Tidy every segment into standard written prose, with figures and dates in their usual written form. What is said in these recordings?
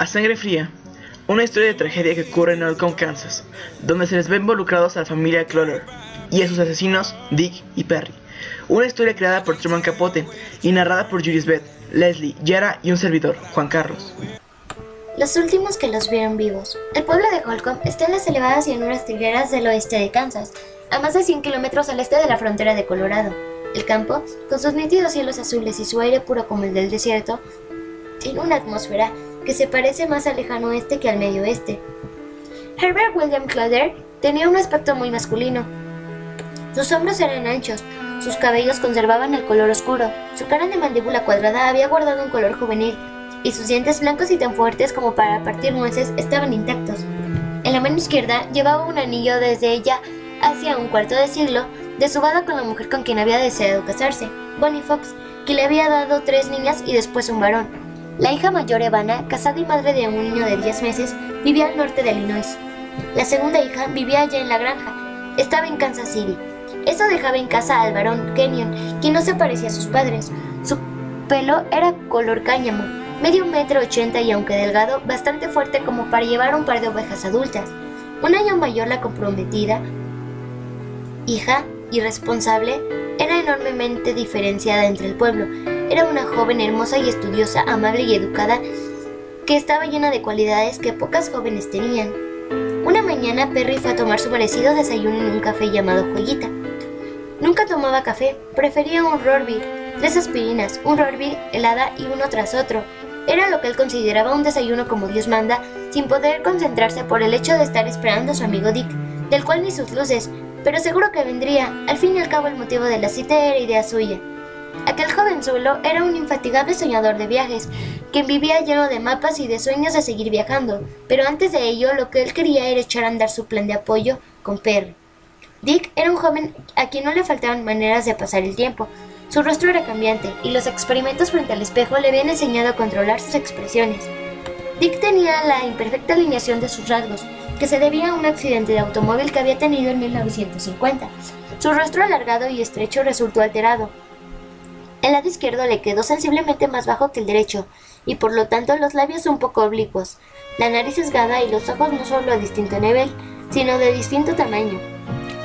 A Sangre Fría, una historia de tragedia que ocurre en Holcomb, Kansas, donde se les ve involucrados a la familia Clutter y a sus asesinos Dick y Perry. Una historia creada por Truman Capote y narrada por Judy Beth, Leslie, Yara y un servidor, Juan Carlos. Los últimos que los vieron vivos. El pueblo de Holcomb está en las elevadas llanuras trigueras del oeste de Kansas, a más de 100 kilómetros al este de la frontera de Colorado. El campo, con sus nítidos cielos azules y su aire puro como el del desierto, tiene una atmósfera que se parece más al lejano oeste que al medio oeste. Herbert William Clutter tenía un aspecto muy masculino. Sus hombros eran anchos, sus cabellos conservaban el color oscuro, su cara de mandíbula cuadrada había guardado un color juvenil, y sus dientes blancos y tan fuertes como para partir nueces estaban intactos. En la mano izquierda llevaba un anillo desde ella hacia un cuarto de siglo, de su boda con la mujer con quien había deseado casarse, Bonnie Fox, que le había dado 3 niñas y después un varón. La hija mayor, Evana, casada y madre de un niño de 10 meses, vivía al norte de Illinois. La segunda hija vivía allá en la granja, estaba en Kansas City. Eso dejaba en casa al varón, Kenyon, quien no se parecía a sus padres. Su pelo era color cáñamo, medio 1,80 m y aunque delgado, bastante fuerte como para llevar un par de ovejas adultas. Un año mayor, la comprometida hija irresponsable era enormemente diferenciada entre el pueblo. Era una joven hermosa y estudiosa, amable y educada, que estaba llena de cualidades que pocas jóvenes tenían. Una mañana Perry fue a tomar su merecido desayuno en un café llamado Joyita. Nunca tomaba café, prefería un Roarbeer, 3 aspirinas, un Roarbeer helada y uno tras otro. Era lo que él consideraba un desayuno como Dios manda, sin poder concentrarse por el hecho de estar esperando a su amigo Dick, del cual ni sus luces, pero seguro que vendría. Al fin y al cabo el motivo de la cita era idea suya. Aquel jovenzuelo era un infatigable soñador de viajes, quien vivía lleno de mapas y de sueños de seguir viajando, pero antes de ello lo que él quería era echar a andar su plan de apoyo con Perry. Dick era un joven a quien no le faltaban maneras de pasar el tiempo. Su rostro era cambiante y los experimentos frente al espejo le habían enseñado a controlar sus expresiones. Dick tenía la imperfecta alineación de sus rasgos, que se debía a un accidente de automóvil que había tenido en 1950. Su rostro alargado y estrecho resultó alterado. El lado izquierdo le quedó sensiblemente más bajo que el derecho, y por lo tanto los labios un poco oblicuos, la nariz sesgada y los ojos no solo a distinto nivel, sino de distinto tamaño.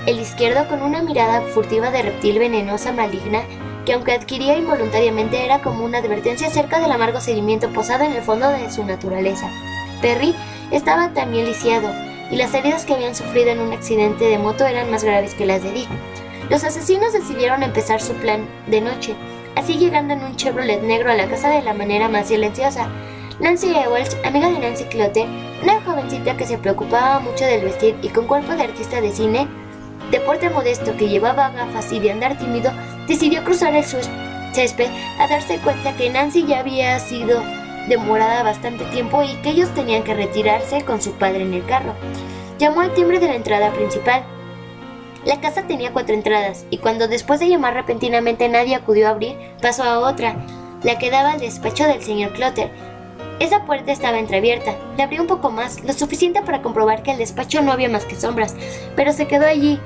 El izquierdo con una mirada furtiva de reptil venenosa maligna, que aunque adquiría involuntariamente era como una advertencia acerca del amargo sedimento posado en el fondo de su naturaleza. Perry estaba también lisiado, y las heridas que habían sufrido en un accidente de moto eran más graves que las de Dick. Los asesinos decidieron empezar su plan de noche, así llegando en un Chevrolet negro a la casa de la manera más silenciosa. Nancy Ewells, amiga de Nancy Clutter, una jovencita que se preocupaba mucho del vestir y con cuerpo de artista de cine, de porte modesto que llevaba gafas y de andar tímido, decidió cruzar el césped a darse cuenta que Nancy ya había sido demorada bastante tiempo y que ellos tenían que retirarse con su padre en el carro. Llamó al timbre de la entrada principal. La casa tenía 4 entradas, y cuando después de llamar repentinamente nadie acudió a abrir, pasó a otra, la que daba al despacho del señor Clutter. Esa puerta estaba entreabierta. Le abrió un poco más, lo suficiente para comprobar que en el despacho no había más que sombras, pero se quedó allí,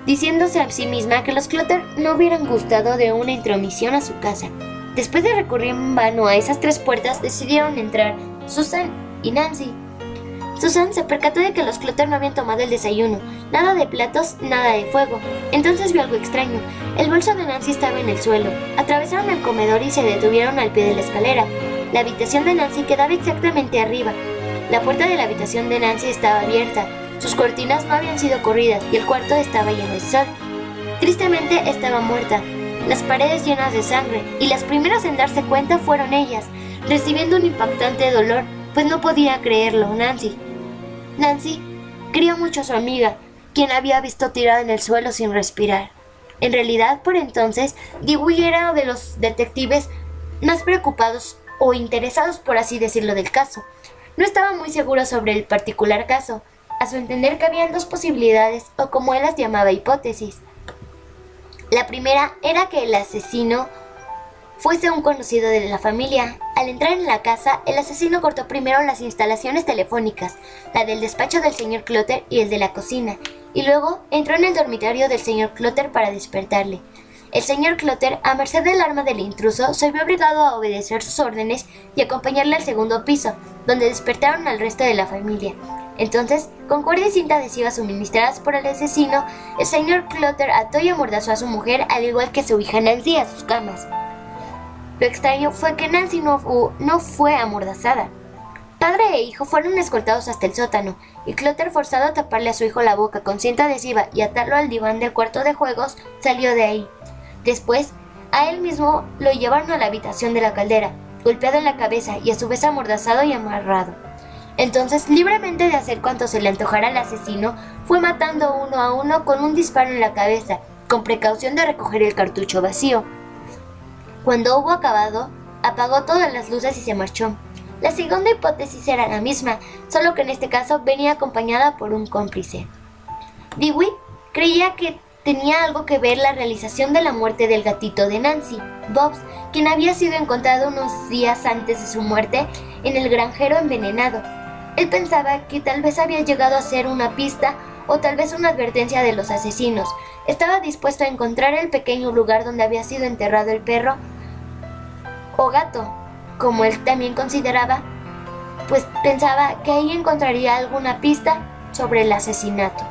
diciéndose a sí misma que los Clutter no hubieran gustado de una intromisión a su casa. Después de recurrir en vano a esas 3 puertas, decidieron entrar Susan y Nancy. Susan se percató de que los Clutter no habían tomado el desayuno, nada de platos, nada de fuego. Entonces vio algo extraño. El bolso de Nancy estaba en el suelo. Atravesaron el comedor y se detuvieron al pie de la escalera. La habitación de Nancy quedaba exactamente arriba. La puerta de la habitación de Nancy estaba abierta. Sus cortinas no habían sido corridas y el cuarto estaba lleno de sol. Tristemente estaba muerta, las paredes llenas de sangre, y las primeras en darse cuenta fueron ellas, recibiendo un impactante dolor, pues no podía creerlo. Nancy quería mucho a su amiga, quien había visto tirada en el suelo sin respirar. En realidad, por entonces, Dewey era de los detectives más preocupados o interesados, por así decirlo, del caso. No estaba muy seguro sobre el particular caso. A su entender cabían 2 posibilidades, o como él las llamaba, hipótesis. La primera era que el asesino fuese un conocido de la familia. Al entrar en la casa, el asesino cortó primero las instalaciones telefónicas, la del despacho del señor Clutter y el de la cocina, y luego entró en el dormitorio del señor Clutter para despertarle. El señor Clutter, a merced del arma del intruso, se vio obligado a obedecer sus órdenes y acompañarle al segundo piso, donde despertaron al resto de la familia. Entonces, con cuerda y cinta adhesiva suministradas por el asesino, el señor Clutter ató y amordazó a su mujer, al igual que su hija Nancy, a sus camas. Lo extraño fue que Nancy no fue amordazada. Padre e hijo fueron escoltados hasta el sótano, y Clutter, forzado a taparle a su hijo la boca con cinta adhesiva y atarlo al diván del cuarto de juegos, salió de ahí. Después, a él mismo lo llevaron a la habitación de la caldera, golpeado en la cabeza y a su vez amordazado y amarrado. Entonces, libremente de hacer cuanto se le antojara al asesino, fue matando uno a uno con un disparo en la cabeza, con precaución de recoger el cartucho vacío. Cuando hubo acabado, apagó todas las luces y se marchó. La segunda hipótesis era la misma, solo que en este caso venía acompañada por un cómplice. Dewey creía que tenía algo que ver la realización de la muerte del gatito de Nancy, Bobs, quien había sido encontrado unos días antes de su muerte en el granjero envenenado. Él pensaba que tal vez había llegado a ser una pista o tal vez una advertencia de los asesinos. Estaba dispuesto a encontrar el pequeño lugar donde había sido enterrado el perro o gato, como él también consideraba, pues pensaba que ahí encontraría alguna pista sobre el asesinato.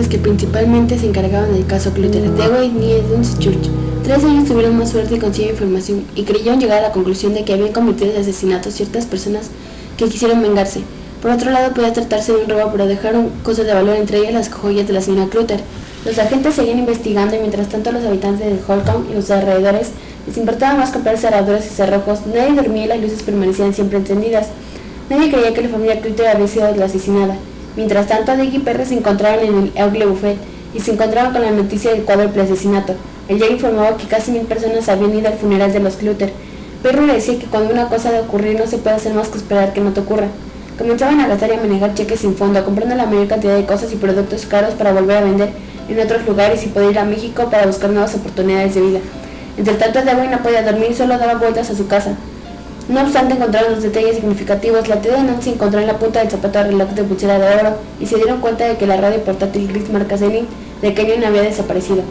Que principalmente se encargaban del caso Clutter, Dewey, Nia, Duns y Church. 3 de ellos tuvieron más suerte y consiguieron información y creyeron llegar a la conclusión de que habían cometido el asesinato ciertas personas que quisieron vengarse. Por otro lado, podía tratarse de un robo, pero dejaron cosas de valor, entre ellas las joyas de la señora Clutter. Los agentes seguían investigando y mientras tanto los habitantes de Holcomb y los alrededores les importaba más comprar cerraduras y cerrojos. Nadie dormía y las luces permanecían siempre encendidas. Nadie creía que la familia Clutter había sido la asesinada. Mientras tanto, Dick y Perry se encontraron en el Euclid Buffet y se encontraron con la noticia del cuádruple asesinato. El diario informaba que casi 1000 personas habían ido al funeral de los Clutter. Perry le decía que cuando una cosa debe ocurrir no se puede hacer más que esperar que no te ocurra. Comenzaban a gastar y a manejar cheques sin fondo, comprando la mayor cantidad de cosas y productos caros para volver a vender en otros lugares y poder ir a México para buscar nuevas oportunidades de vida. Entre tanto, Dewey no podía dormir y solo daba vueltas a su casa. No obstante, encontraron los detalles significativos. La tía de Nancy encontró en la punta del zapato el reloj de pulsera de oro y se dieron cuenta de que la radio portátil gris marca Zenith de Kenyon había desaparecido.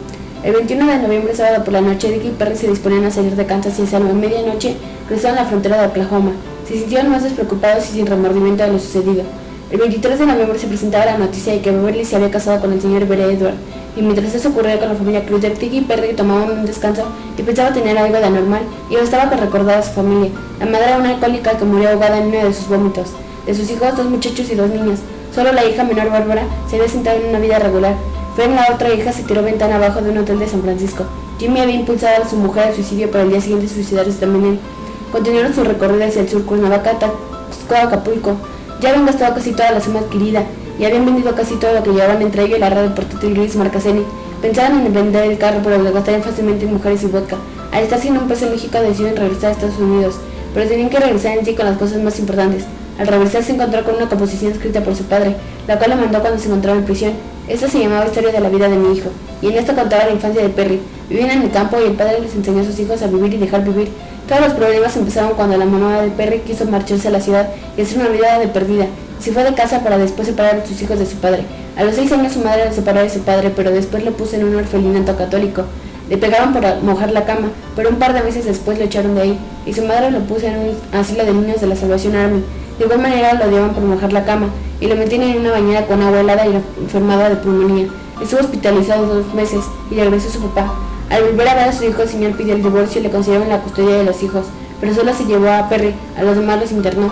El 21 de noviembre, sábado por la noche, Dick y Perry se disponían a salir de Kansas y a medianoche cruzaron la frontera de Oklahoma. Se sintieron más despreocupados y sin remordimiento de lo sucedido. El 23 de noviembre se presentaba la noticia de que Beverly se había casado con el señor Bere Edward, y mientras eso ocurría con la familia Clutter, Dick y Perry tomaban un descanso y pensaban tener algo de anormal, y bastaba con recordar a su familia. La madre era una alcohólica que murió ahogada en uno de sus vómitos. De sus hijos, 2 muchachos y 2 niñas. Solo la hija menor, Bárbara, se había sentado en una vida regular. Fred, la otra hija, se tiró ventana abajo de un hotel de San Francisco. Jimmy había impulsado a su mujer al suicidio para el día siguiente suicidarse también él. Continuaron su recorrido hacia el sur, Cuernavaca, Taxco, Acapulco. Ya habían gastado casi toda la suma adquirida y habían vendido casi todo lo que llevaban, entre ellos la radio portátil gris marca Zenith. Pensaban en vender el carro, pero lo gastarían fácilmente en mujeres y vodka. Al estar sin un peso en México, decidieron regresar a Estados Unidos, pero tenían que regresar en sí con las cosas más importantes. Al regresar se encontró con una composición escrita por su padre, la cual le mandó cuando se encontraba en prisión. Esta se llamaba Historia de la vida de mi hijo, y en esta contaba la infancia de Perry. Vivían en el campo y el padre les enseñó a sus hijos a vivir y dejar vivir. Todos los problemas empezaron cuando la mamá de Perry quiso marcharse a la ciudad y hacer una vida de perdida. Se fue de casa para después separar a sus hijos de su padre. A los 6 años su madre lo separó de su padre, pero después lo puso en un orfelinato católico. Le pegaban por mojar la cama, pero un par de meses después lo echaron de ahí, y su madre lo puso en un asilo de niños de la Salvation Army. De igual manera lo odiaban por mojar la cama, y lo metían en una bañera con agua helada y enfermado de pulmonía. Estuvo hospitalizado 2 meses y regresó a su papá. Al volver a ver a su hijo, el señor pidió el divorcio y le concedieron la custodia de los hijos, pero solo se llevó a Perry, a los demás los internó.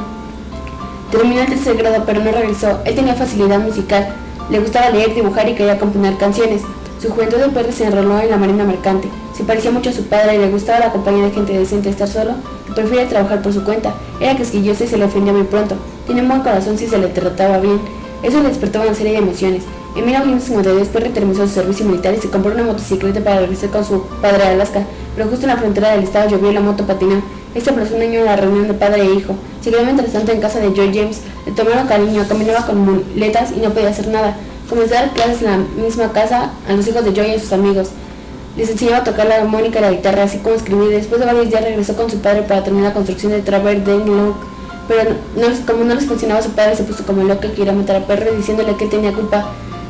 Terminó el 3er grado, pero no regresó. Él tenía facilidad musical, le gustaba leer, dibujar y quería componer canciones. Su juventud de Perry se enroló en la marina mercante. Se parecía mucho a su padre y le gustaba la compañía de gente decente. Estar solo, que prefería trabajar por su cuenta. Era quisquilloso y se le ofendía muy pronto. Tenía un buen corazón si se le trataba bien. Eso le despertaba una serie de emociones. En 1952 Perry terminó su servicio militar y se compró una motocicleta para regresar con su padre a Alaska, pero justo en la frontera del estado llovió y la moto patinó. Este aplazó un año en la reunión de padre e hijo. Se quedó mientras tanto en casa de George James. Le tomaron cariño, caminaba con muletas y no podía hacer nada. Comenzó a dar clases en la misma casa a los hijos de Joy y a sus amigos. Les enseñaba a tocar la armónica y la guitarra, así como escribir. Después de varios días regresó con su padre para terminar la construcción de Traverse Dane Lock. Pero como no les funcionaba, su padre se puso como loco y quería matar a Perry, diciéndole que él tenía culpa.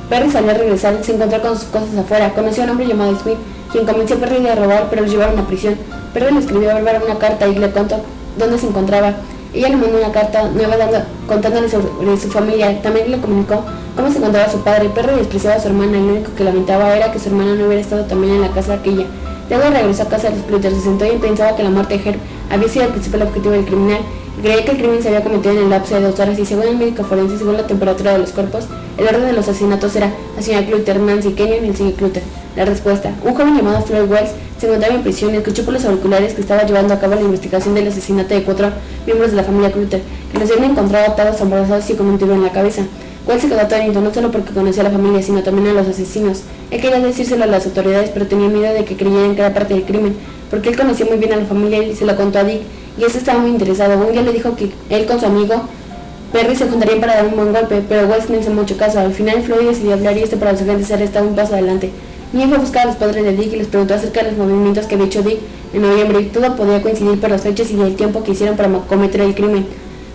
Perry salió a regresar y se encontró con sus cosas afuera. Conoció a un hombre llamado Smith, quien convenció a Perry de robar, pero lo llevaron a prisión. Perry le escribió a Barbara una carta y le contó dónde se encontraba. Ella le mandó una carta nueva contándole sobre su familia. También le comunicó cómo se encontraba su padre. Perry despreciaba a su hermana y lo único que lamentaba era que su hermana no hubiera estado también en la casa aquella. Luego regresó a casa de los Clutter, se sentó y pensaba que la muerte de Herb había sido el principal objetivo del criminal. Creía que el crimen se había cometido en el lapso de 2 horas y según el médico forense, según la temperatura de los cuerpos, el orden de los asesinatos era la señora Clutter, Nancy Kenyon y el señor Clutter. La respuesta: un joven llamado Floyd Wells se encontraba en prisión y escuchó por los auriculares que estaba llevando a cabo la investigación del asesinato de 4 miembros de la familia Clutter, que los habían encontrado atados, abrazados y con un tiro en la cabeza. Wells se quedó atónito no solo porque conocía a la familia, sino también a los asesinos. Él quería decírselo a las autoridades, pero tenía miedo de que creyeran que era parte del crimen, porque él conocía muy bien a la familia y se lo contó a Dick, y ese estaba muy interesado. Un día le dijo que él con su amigo Perry se juntarían para dar un buen golpe, pero Wells no hizo mucho caso. Al final Floyd decidió hablar y para los agentes era estado un paso adelante. Nick fue a buscar a los padres de Dick y les preguntó acerca de los movimientos que había hecho Dick en noviembre, y todo podía coincidir por las fechas y el tiempo que hicieron para cometer el crimen.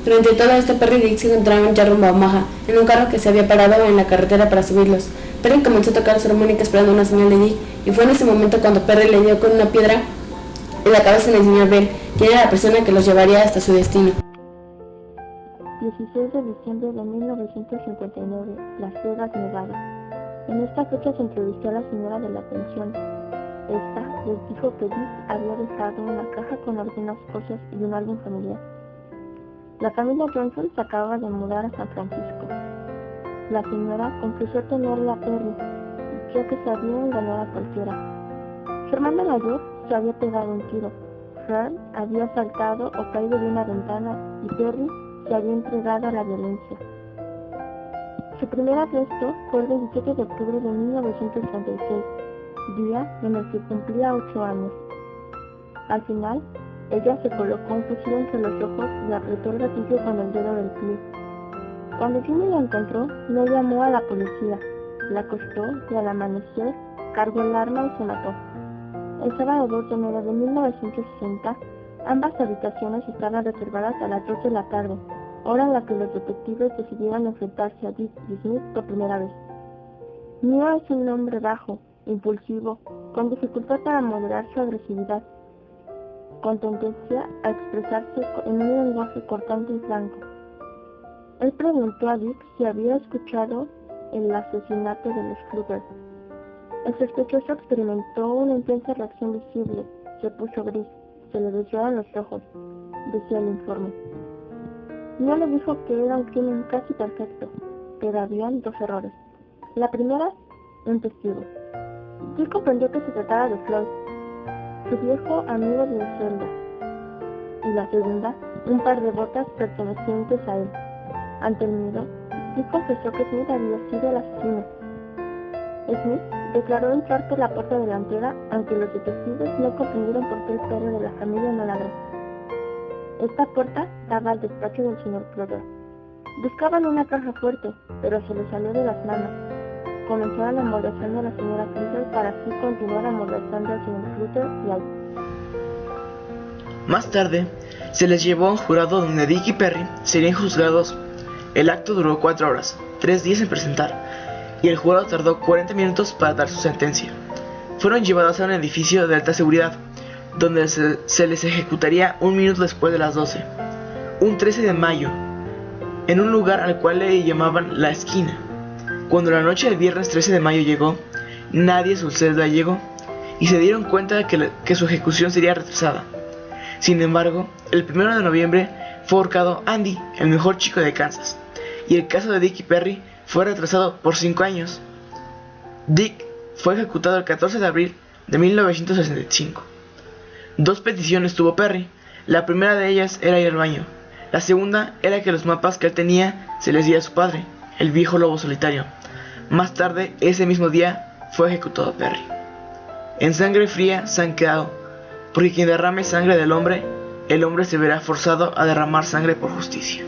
Durante todo esto, Perry y Dick se encontraban ya rumbo a Omaha, en un carro que se había parado en la carretera para subirlos. Perry comenzó a tocar su armónica esperando una señal de Dick, y fue en ese momento cuando Perry le dio con una piedra en la cabeza del señor Bell, quien era la persona que los llevaría hasta su destino. 16 de diciembre de 1959, Las Vegas, Nevada. En esta fecha se entrevistó a la señora de la pensión. Esta les dijo que Dick había dejado una caja con algunas cosas y un álbum familiar. La familia Johnson se acababa de mudar a San Francisco. La señora confesó tenerle a Perry, ya que sabía engañar a cualquiera. Su hermana mayor se había pegado un tiro. Fern había saltado o caído de una ventana y Perry se había entregado a la violencia. Su primer arresto fue el 27 de octubre de 1936, día en el que cumplía 8 años. Al final, ella se colocó un fusil entre los ojos y apretó el gatillo con el dedo del pie. Cuando Jimmy la encontró, no llamó a la policía, la acostó y al amanecer cargó el arma y se mató. El sábado 2 de enero de 1960, ambas habitaciones estaban reservadas a las 2 de la tarde, hora en la que los detectives decidieron enfrentarse a Dick y Smith por primera vez. Neo es un hombre bajo, impulsivo, con dificultad para moderar su agresividad, con tendencia a expresarse en un lenguaje cortante y franco. Él preguntó a Dick si había escuchado el asesinato de los Clutter. El sospechoso experimentó una intensa reacción visible, se puso gris, se le desviaron los ojos, decía el informe. No le dijo que era un crimen casi perfecto, pero habían 2 errores. La primera, un testigo. Dick comprendió que se trataba de Floyd, su viejo amigo de celda, y la segunda, un par de botas pertenecientes a él. Ante el miedo, Dick confesó que Smith había sido el asesino. Smith declaró entrar por la puerta delantera, aunque los detectives no comprendieron por qué el perro de la familia no ladró. Esta puerta daba al despacho del señor Clutter. Buscaban una caja fuerte, pero se les salió de las manos. Comenzaron amordazando a la señora Clutter para así continuar amordazando al señor Clutter y a él. Más tarde, se les llevó a un jurado donde Dick y Perry serían juzgados. El acto duró 4 horas, 3 días en presentar, y el jurado tardó 40 minutos para dar su sentencia. Fueron llevados a un edificio de alta seguridad, donde se les ejecutaría 1 minuto después de las 12, un 13 de mayo, en un lugar al cual le llamaban La Esquina. Cuando la noche del viernes 13 de mayo llegó, nadie a su celda llegó y se dieron cuenta de que su ejecución sería retrasada. Sin embargo, el 1 de noviembre fue ahorcado Andy, el mejor chico de Kansas, y el caso de Dick y Perry fue retrasado por 5 años. Dick fue ejecutado el 14 de abril de 1965. 2 peticiones tuvo Perry. La primera de ellas era ir al baño. La segunda era que los mapas que él tenía se les diera a su padre, el viejo lobo solitario. Más tarde, ese mismo día, fue ejecutado Perry. En Sangre Fría se han quedado, porque quien derrame sangre del hombre, el hombre se verá forzado a derramar sangre por justicia.